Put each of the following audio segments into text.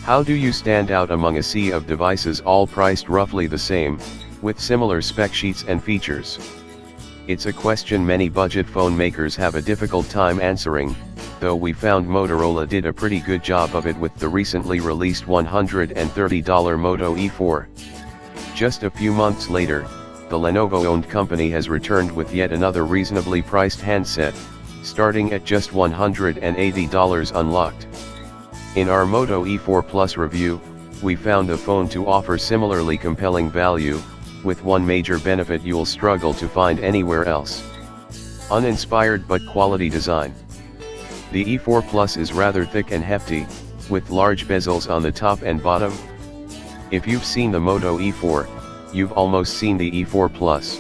How do you stand out among a sea of devices all priced roughly the same, with similar spec sheets and features? It's a question many budget phone makers have a difficult time answering, though we found Motorola did a pretty good job of it with the recently released $130 Moto E4. Just a few months later, the Lenovo-owned company has returned with yet another reasonably priced handset, starting at just $180 unlocked. In our Moto E4 Plus review, we found a phone to offer similarly compelling value, with one major benefit you'll struggle to find anywhere else: uninspired but quality design. The E4 Plus is rather thick and hefty, with large bezels on the top and bottom. If you've seen the Moto E4, you've almost seen the E4 Plus.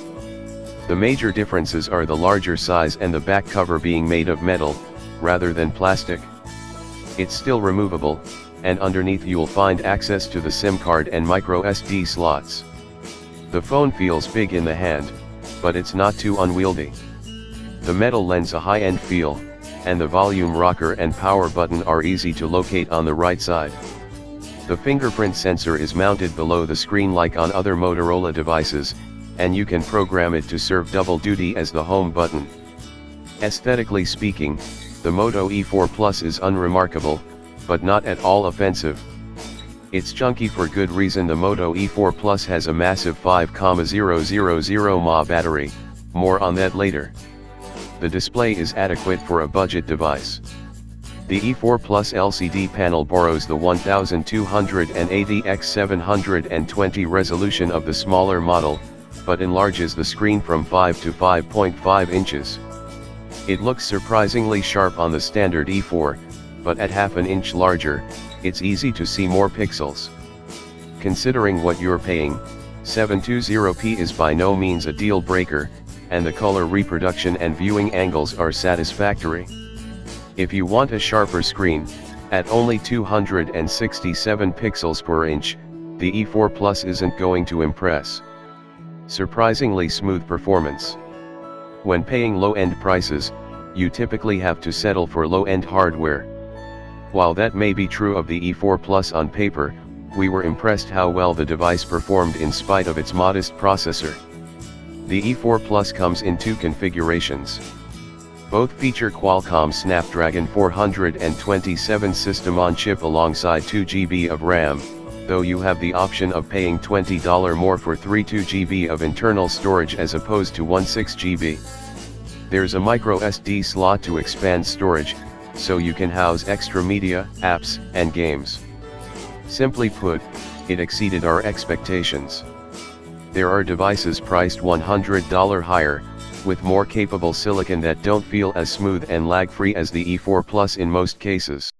The major differences are the larger size and the back cover being made of metal, rather than plastic. It's still removable, and underneath you'll find access to the SIM card and micro SD slots. The phone feels big in the hand, but it's not too unwieldy. The metal lends a high-end feel, and the volume rocker and power button are easy to locate on the right side. The fingerprint sensor is mounted below the screen like on other Motorola devices, and you can program it to serve double duty as the home button. Aesthetically speaking, the Moto E4 Plus is unremarkable, but not at all offensive. It's chunky for good reason. The Moto E4 Plus has a massive 5,000 mAh battery, more on that later. The display is adequate for a budget device. The E4 Plus LCD panel borrows the 1280x720 resolution of the smaller model, but enlarges the screen from 5 to 5.5 inches. It looks surprisingly sharp on the standard E4, but at half an inch larger, it's easy to see more pixels. Considering what you're paying, 720p is by no means a deal breaker, and the color reproduction and viewing angles are satisfactory. If you want a sharper screen, at only 267 pixels per inch, the E4 Plus isn't going to impress. Surprisingly smooth performance. When paying low-end prices, you typically have to settle for low-end hardware. While that may be true of the E4 Plus on paper, we were impressed how well the device performed in spite of its modest processor. The E4 Plus comes in two configurations. Both feature Qualcomm Snapdragon 427 system on chip alongside 2 GB of RAM, though you have the option of paying $20 more for 32 GB of internal storage as opposed to 16 GB. There's a micro SD slot to expand storage, so you can house extra media, apps, and games. Simply put, it exceeded our expectations. There are devices priced $100 higher, with more capable silicon that don't feel as smooth and lag-free as the E4 Plus in most cases.